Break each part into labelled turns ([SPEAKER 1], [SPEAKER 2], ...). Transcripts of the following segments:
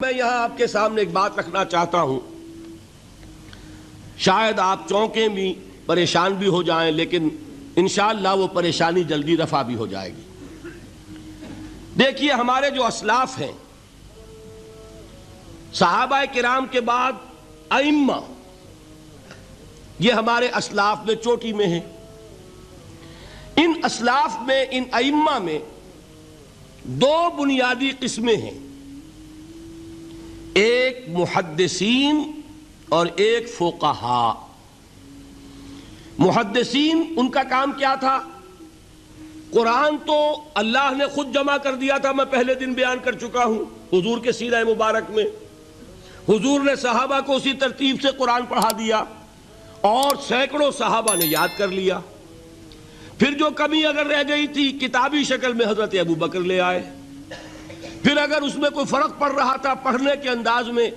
[SPEAKER 1] میں یہاں آپ کے سامنے ایک بات رکھنا چاہتا ہوں، شاید آپ چونکیں بھی پریشان بھی ہو جائیں، لیکن انشاءاللہ وہ پریشانی جلدی رفع بھی ہو جائے گی۔ دیکھیے ہمارے جو اسلاف ہیں، صحابہ کرام کے بعد ائمہ، یہ ہمارے اسلاف میں چوٹی میں ہیں۔ ان اسلاف میں، ان ائمہ میں دو بنیادی قسمیں ہیں، ایک محدثین اور ایک فقہاء۔ محدثین، ان کا کام کیا تھا؟ قرآن تو اللہ نے خود جمع کر دیا تھا، میں پہلے دن بیان کر چکا ہوں حضور کے سیرہ مبارک میں۔ حضور نے صحابہ کو اسی ترتیب سے قرآن پڑھا دیا اور سینکڑوں صحابہ نے یاد کر لیا۔ پھر جو کمی اگر رہ گئی تھی کتابی شکل میں حضرت ابو بکر لے آئے، پھر اگر اس میں کوئی فرق پڑ رہا تھا پڑھنے کے انداز میں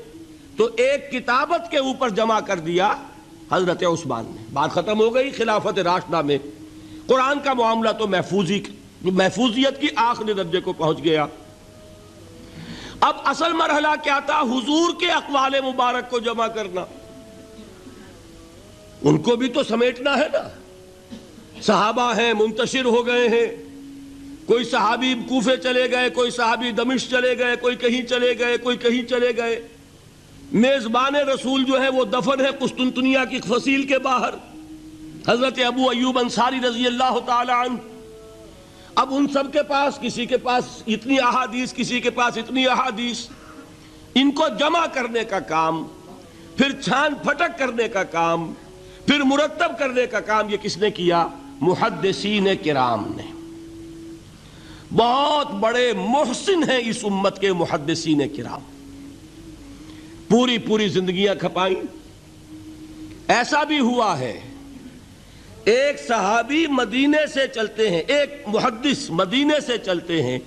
[SPEAKER 1] تو ایک کتابت کے اوپر جمع کر دیا حضرت عثمان نے۔ بات ختم ہو گئی۔ خلافت راشدہ میں قرآن کا معاملہ تو محفوظیت کی آخری درجے کو پہنچ گیا۔ اب اصل مرحلہ کیا تھا؟ حضور کے اقوال مبارک کو جمع کرنا، ان کو بھی تو سمیٹنا ہے نا۔ صحابہ ہیں، منتشر ہو گئے ہیں، کوئی صحابی کوفے چلے گئے، کوئی صحابی دمشق چلے گئے، کوئی کہیں چلے گئے، کوئی کہیں چلے گئے۔ میزبان رسول جو ہے وہ دفن ہے قسطنطنیہ کی فصیل کے باہر، حضرت ابو ایوب انصاری رضی اللہ تعالی عنہ۔ اب ان سب کے پاس، کسی کے پاس اتنی احادیث، کسی کے پاس اتنی احادیث، ان کو جمع کرنے کا کام، پھر چھان پھٹک کرنے کا کام، پھر مرتب کرنے کا کام یہ کس نے کیا؟ محدثین کرام نے۔ بہت بڑے محسن ہیں اس امت کے محدثین کرام، پوری زندگیاں کھپائیں۔ ایسا بھی ہوا ہے ایک صحابی مدینے سے چلتے ہیں، ایک محدث مدینے سے چلتے ہیں،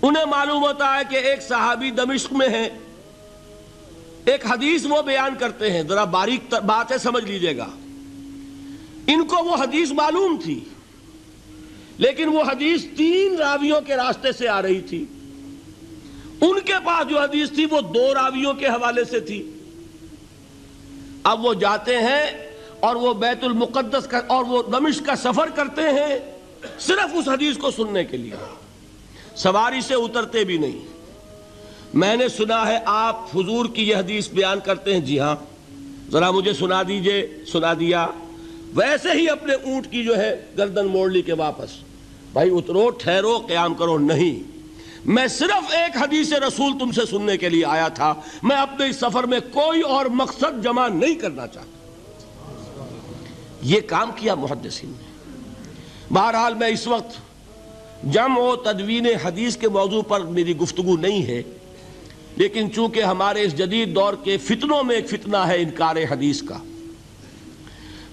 [SPEAKER 1] انہیں معلوم ہوتا ہے کہ ایک صحابی دمشق میں ہے، ایک حدیث وہ بیان کرتے ہیں، ذرا باریک بات ہے سمجھ لیجئے گا۔ ان کو وہ حدیث معلوم تھی، لیکن وہ حدیث 3 راویوں کے راستے سے آ رہی تھی۔ ان کے پاس جو حدیث تھی وہ 2 راویوں کے حوالے سے تھی۔ اب وہ جاتے ہیں اور وہ بیت المقدس کا اور وہ دمشق کا سفر کرتے ہیں صرف اس حدیث کو سننے کے لیے، سواری سے اترتے بھی نہیں۔ میں نے سنا ہے آپ حضور کی یہ حدیث بیان کرتے ہیں، جی ہاں، ذرا مجھے سنا دیجئے۔ سنا دیا، ویسے ہی اپنے اونٹ کی جو ہے گردن موڑ لی کہ واپس، بھائی اترو، ٹھہرو، قیام کرو۔ نہیں، میں صرف ایک حدیث رسول تم سے سننے کے لیے آیا تھا، میں اپنے اس سفر میں کوئی اور مقصد جمع نہیں کرنا چاہتا۔ یہ کام کیا محدثین نے۔ بہرحال میں اس وقت جمع و تدوین حدیث کے موضوع پر میری گفتگو نہیں ہے، لیکن چونکہ ہمارے اس جدید دور کے فتنوں میں ایک فتنہ ہے انکار حدیث کا۔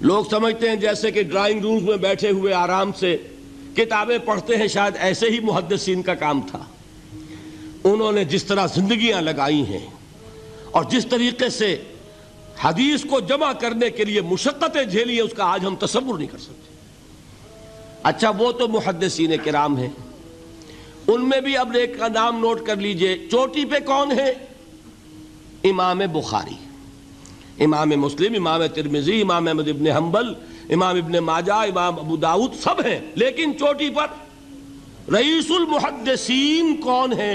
[SPEAKER 1] لوگ سمجھتے ہیں جیسے کہ ڈرائنگ رومز میں بیٹھے ہوئے آرام سے کتابیں پڑھتے ہیں، شاید ایسے ہی محدثین کا کام تھا۔ انہوں نے جس طرح زندگیاں لگائی ہیں اور جس طریقے سے حدیث کو جمع کرنے کے لیے مشقتیں جھیلی ہیں، اس کا آج ہم تصور نہیں کر سکتے۔ اچھا، وہ تو محدثین کرام ہیں، ان میں بھی اب ایک کا نام نوٹ کر لیجئے، چوٹی پہ کون ہے؟ امام بخاری، امام مسلم، امام ترمذی، امام احمد ابن حنبل، امام ابن ماجہ، امام ابو داؤد، سب ہیں، لیکن چوٹی پر رئیس المحدثین کون ہے؟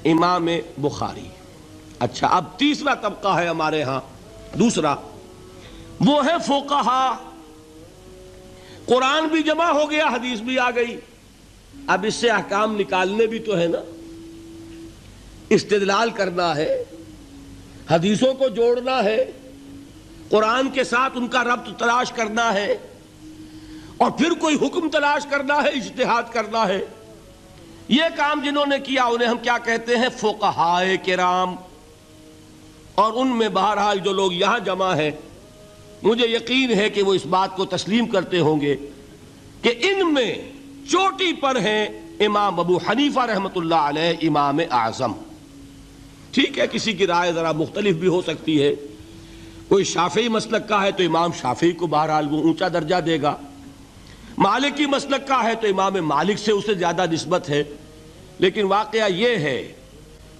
[SPEAKER 1] امام بخاری۔ اچھا، اب تیسرا طبقہ ہے ہمارے ہاں، دوسرا، وہ ہے فقہاء۔ قرآن بھی جمع ہو گیا، حدیث بھی آ گئی، اب اس سے احکام نکالنے بھی تو ہے نا، استدلال کرنا ہے، حدیثوں کو جوڑنا ہے، قرآن کے ساتھ ان کا ربط تلاش کرنا ہے، اور پھر کوئی حکم تلاش کرنا ہے، اجتہاد کرنا ہے۔ یہ کام جنہوں نے کیا انہیں ہم کیا کہتے ہیں؟ فقہاء کرام۔ اور ان میں بہرحال جو لوگ یہاں جمع ہیں، مجھے یقین ہے کہ وہ اس بات کو تسلیم کرتے ہوں گے کہ ان میں چوٹی پر ہیں امام ابو حنیفہ رحمۃ اللہ علیہ، امام اعظم۔ ٹھیک ہے، کسی کی رائے ذرا مختلف بھی ہو سکتی ہے، کوئی شافعی مسلک کا ہے تو امام شافعی کو بہرحال وہ اونچا درجہ دے گا، مالکی مسلک کا ہے تو امام مالک سے اسے زیادہ نسبت ہے۔ لیکن واقعہ یہ ہے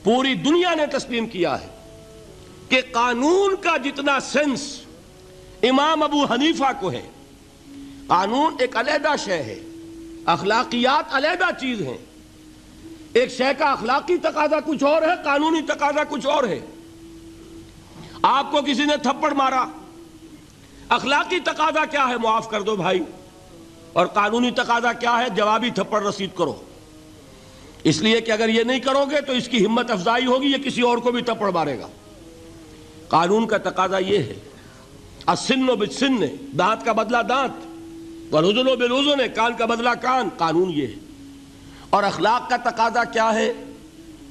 [SPEAKER 1] پوری دنیا نے تسلیم کیا ہے کہ قانون کا جتنا سینس امام ابو حنیفہ کو ہے، قانون ایک علیحدہ شے ہے، اخلاقیات علیحدہ چیز ہیں، ایک شے کا اخلاقی تقاضا کچھ اور ہے، قانونی تقاضا کچھ اور ہے۔ آپ کو کسی نے تھپڑ مارا، اخلاقی تقاضا کیا ہے؟ معاف کر دو بھائی، اور قانونی تقاضا کیا ہے؟ جوابی تھپڑ رسید کرو، اس لیے کہ اگر یہ نہیں کرو گے تو اس کی ہمت افزائی ہوگی، یہ کسی اور کو بھی تھپڑ مارے گا۔ قانون کا تقاضا یہ ہے، السن بالسن، دانت کا بدلہ دانت، والأذن بالأذن، کان کا بدلہ کان، قانون یہ ہے۔ اور اخلاق کا تقاضا کیا ہے؟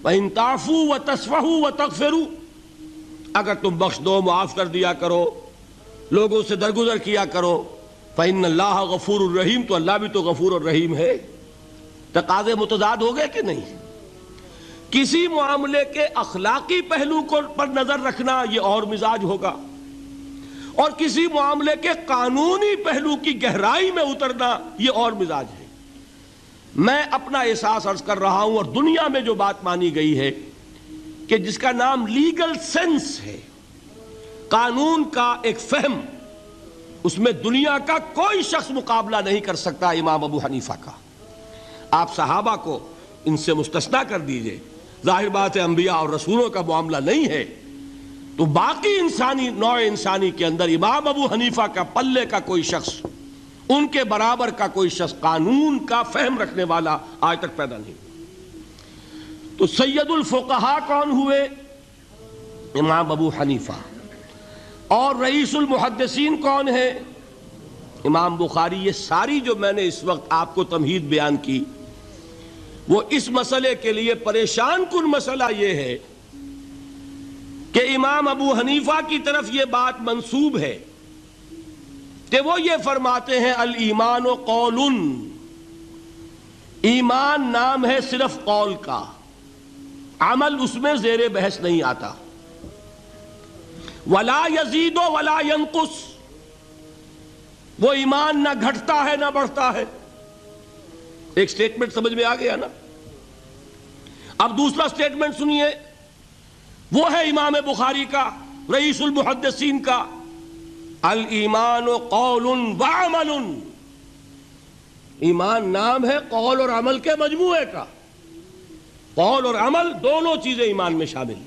[SPEAKER 1] وَإِن تَعْفُوا وَتَصْفَحُوا وَتَغْفِرُوا، اگر تم بخش دو، معاف کر دیا کرو، لوگوں سے درگزر کیا کرو، فَإِنَّ اللَّهَ غَفُورٌ الرحیم، تو اللہ بھی تو غفور الرحیم ہے۔ تقاضے متضاد ہو گئے کہ نہیں؟ کسی معاملے کے اخلاقی پہلو پر نظر رکھنا یہ اور مزاج ہوگا، اور کسی معاملے کے قانونی پہلو کی گہرائی میں اترنا یہ اور مزاج ہے۔ میں اپنا احساس عرض کر رہا ہوں، اور دنیا میں جو بات مانی گئی ہے کہ جس کا نام لیگل سینس ہے، قانون کا ایک فہم، اس میں دنیا کا کوئی شخص مقابلہ نہیں کر سکتا امام ابو حنیفہ کا۔ آپ صحابہ کو ان سے مستثنیٰ کر دیجئے، ظاہر بات ہے انبیاء اور رسولوں کا معاملہ نہیں ہے، تو باقی انسانی نوع انسانی کے اندر امام ابو حنیفہ کا پلے کا کوئی شخص، ان کے برابر کا کوئی شخص قانون کا فہم رکھنے والا آج تک پیدا نہیں۔ تو سید الفقہاء کون ہوئے؟ امام ابو حنیفہ۔ اور رئیس المحدثین کون ہے؟ امام بخاری۔ یہ ساری جو میں نے اس وقت آپ کو تمہید بیان کی، وہ اس مسئلے کے لیے پریشان کن مسئلہ یہ ہے کہ امام ابو حنیفہ کی طرف یہ بات منسوب ہے کہ وہ یہ فرماتے ہیں الایمان قول، ایمان نام ہے صرف قول کا، عمل اس میں زیر بحث نہیں آتا، ولا یزید ولا ینقص، وہ ایمان نہ گھٹتا ہے نہ بڑھتا ہے۔ ایک سٹیٹمنٹ سمجھ میں آ گیا نا؟ اب دوسرا سٹیٹمنٹ سنیے، وہ ہے امام بخاری کا، رئیس المحدثین کا، الایمان قول وعمل، ایمان نام ہے قول اور عمل کے مجموعے کا، قول اور عمل دونوں چیزیں ایمان میں شامل،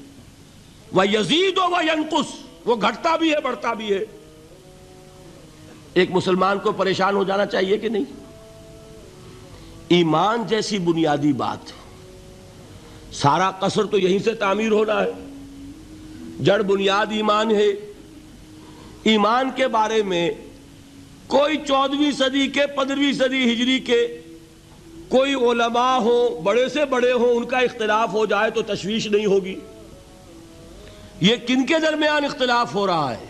[SPEAKER 1] وَيَزِيدُ وَيَنْقُصُ، وہ گھٹتا بھی ہے بڑھتا بھی ہے۔ ایک مسلمان کو پریشان ہو جانا چاہیے کہ نہیں؟ ایمان جیسی بنیادی بات، سارا قصر تو یہیں سے تعمیر ہونا ہے، جڑ بنیاد ایمان ہے۔ ایمان کے بارے میں کوئی 14ویں صدی کے 15ویں صدی ہجری کے کوئی علماء ہوں، بڑے سے بڑے ہوں، ان کا اختلاف ہو جائے تو تشویش نہیں ہوگی۔ یہ کن کے درمیان اختلاف ہو رہا ہے؟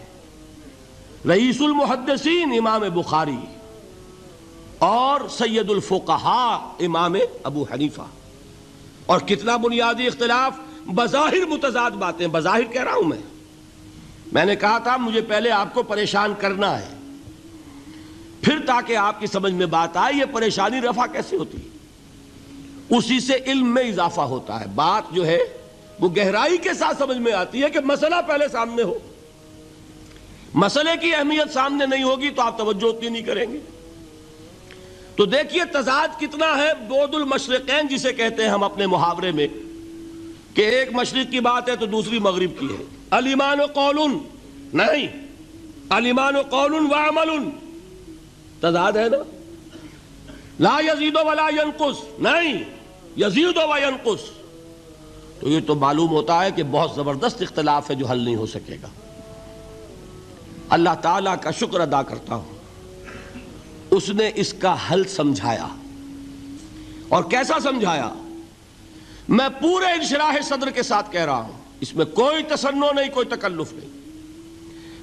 [SPEAKER 1] رئیس المحدثین امام بخاری اور سید الفقہاء امام ابو حنیفہ۔ اور کتنا بنیادی اختلاف، بظاہر متضاد باتیں، بظاہر کہہ رہا ہوں میں نے کہا تھا مجھے پہلے آپ کو پریشان کرنا ہے، پھر تاکہ آپ کی سمجھ میں بات آئے یہ پریشانی رفع کیسے ہوتی ہے، اسی سے علم میں اضافہ ہوتا ہے۔ بات جو ہے وہ گہرائی کے ساتھ سمجھ میں آتی ہے کہ مسئلہ پہلے سامنے ہو، مسئلے کی اہمیت سامنے نہیں ہوگی تو آپ توجہ اتنی نہیں کریں گے۔ تو دیکھیے تضاد کتنا ہے، بعد المشرقین جسے کہتے ہیں ہم اپنے محاورے میں، کہ ایک مشرق کی بات ہے تو دوسری مغرب کی ہے۔ الایمان قول، نہیں، الایمان قول وعمل، تضاد ہے نا۔ لا یزید ولا ینقص، نہیں، یزید وینقص، تو یہ تو معلوم ہوتا ہے کہ بہت زبردست اختلاف ہے جو حل نہیں ہو سکے گا۔ اللہ تعالیٰ کا شکر ادا کرتا ہوں، اس نے اس کا حل سمجھایا۔ اور کیسا سمجھایا؟ میں پورے انشراح صدر کے ساتھ کہہ رہا ہوں، اس میں کوئی تصنع نہیں، کوئی تکلف نہیں۔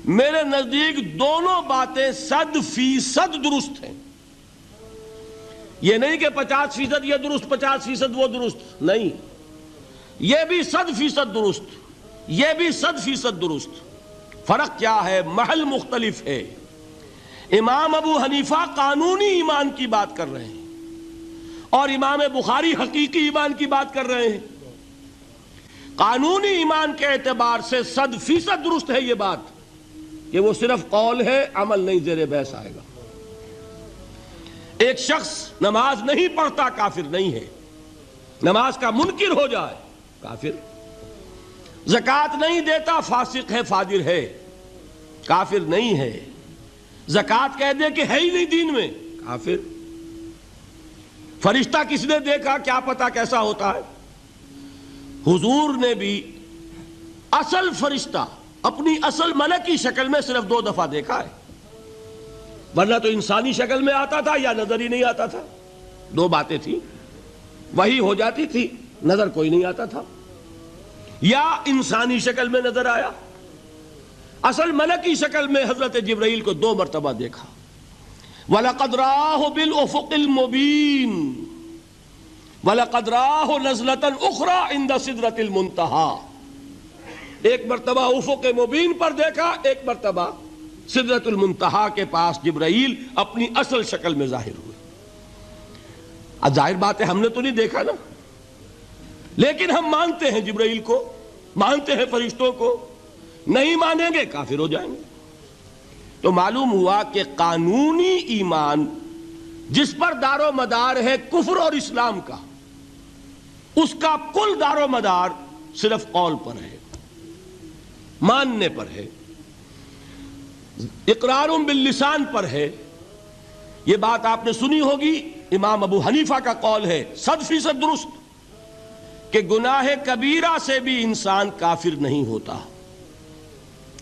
[SPEAKER 1] میرے نزدیک دونوں باتیں 100% درست ہیں۔ یہ نہیں کہ 50% یہ درست 50% وہ درست، نہیں، یہ بھی 100% درست، یہ بھی 100% درست۔ فرق کیا ہے؟ محل مختلف ہے۔ امام ابو حنیفہ قانونی ایمان کی بات کر رہے ہیں اور امام بخاری حقیقی ایمان کی بات کر رہے ہیں۔ قانونی ایمان کے اعتبار سے 100% درست ہے یہ بات کہ وہ صرف قول ہے، عمل نہیں، زیر بحث آئے گا۔ ایک شخص نماز نہیں پڑھتا کافر نہیں ہے، نماز کا منکر ہو جائے کافر، زکوٰۃ نہیں دیتا فاسق ہے، فاجر ہے، کافر نہیں ہے، زکوٰۃ کہہ دے کہ ہے ہی نہیں دین میں، کافر۔ فرشتہ کس نے دیکھا، کیا پتا کیسا ہوتا ہے؟ حضور نے بھی اصل فرشتہ اپنی اصل ملکی شکل میں صرف 2 دفعہ دیکھا ہے، ورنہ تو انسانی شکل میں آتا تھا یا نظر ہی نہیں آتا تھا۔ 2 باتیں تھیں، وہی ہو جاتی تھی، نظر کوئی نہیں آتا تھا، یا انسانی شکل میں نظر آیا۔ اصل ملکی شکل میں حضرت جبرائیل کو 2 مرتبہ دیکھا۔ وَلَقَدْ رَآهُ بِالْأُفُقِ الْمُبِينِ وَلَقَدْ رَآهُ نَزْلَةً أُخْرَى عِنْدَ سِدْرَةِ الْمُنْتَهَى، ایک مرتبہ افق مبین پر دیکھا، ایک مرتبہ سدرۃ المنتہا کے پاس جبرائیل اپنی اصل شکل میں ظاہر ہوئے۔ اب ظاہر بات ہے ہم نے تو نہیں دیکھا نا، لیکن ہم مانتے ہیں جبرائیل کو، مانتے ہیں فرشتوں کو، نہیں مانیں گے کافر ہو جائیں گے۔ تو معلوم ہوا کہ قانونی ایمان جس پر دار و مدار ہے کفر اور اسلام کا، اس کا کل دار و مدار صرف قول پر ہے، ماننے پر ہے، اقرار باللسان پر ہے۔ یہ بات آپ نے سنی ہوگی، امام ابو حنیفہ کا قول ہے 100% درست کہ گناہ کبیرہ سے بھی انسان کافر نہیں ہوتا۔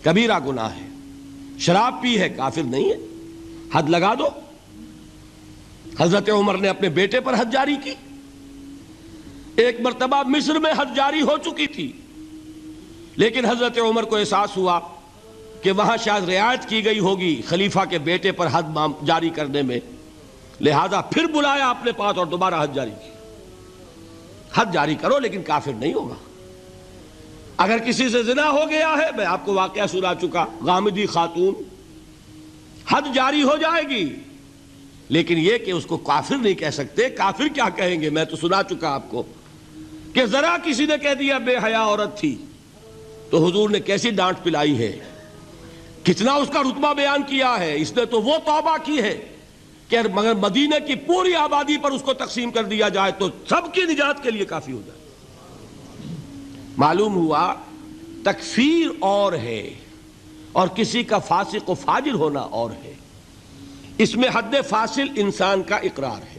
[SPEAKER 1] کبیرہ گناہ ہے، شراب پی ہے، کافر نہیں ہے، حد لگا دو۔ حضرت عمر نے اپنے بیٹے پر حد جاری کی، ایک مرتبہ مصر میں حد جاری ہو چکی تھی، لیکن حضرت عمر کو احساس ہوا کہ وہاں شاید رعایت کی گئی ہوگی خلیفہ کے بیٹے پر حد جاری کرنے میں، لہذا پھر بلایا اپنے پاس اور دوبارہ حد جاری کی۔ حد جاری کرو لیکن کافر نہیں ہوگا۔ اگر کسی سے زنا ہو گیا ہے، میں آپ کو واقعہ سنا چکا، غامدی خاتون، حد جاری ہو جائے گی، لیکن یہ کہ اس کو کافر نہیں کہہ سکتے۔ کافر کیا کہیں گے؟ میں تو سنا چکا آپ کو کہ ذرا کسی نے کہہ دیا بے حیا عورت تھی تو حضور نے کیسی ڈانٹ پلائی ہے، کتنا اس کا رتبہ بیان کیا ہے۔ اس نے تو وہ توبہ کی ہے کہ مگر مدینے کی پوری آبادی پر اس کو تقسیم کر دیا جائے تو سب کی نجات کے لیے کافی ہو جائے۔ معلوم ہوا تکفیر اور ہے اور کسی کا فاسق و فاجر ہونا اور ہے۔ اس میں حد فاصل انسان کا اقرار ہے۔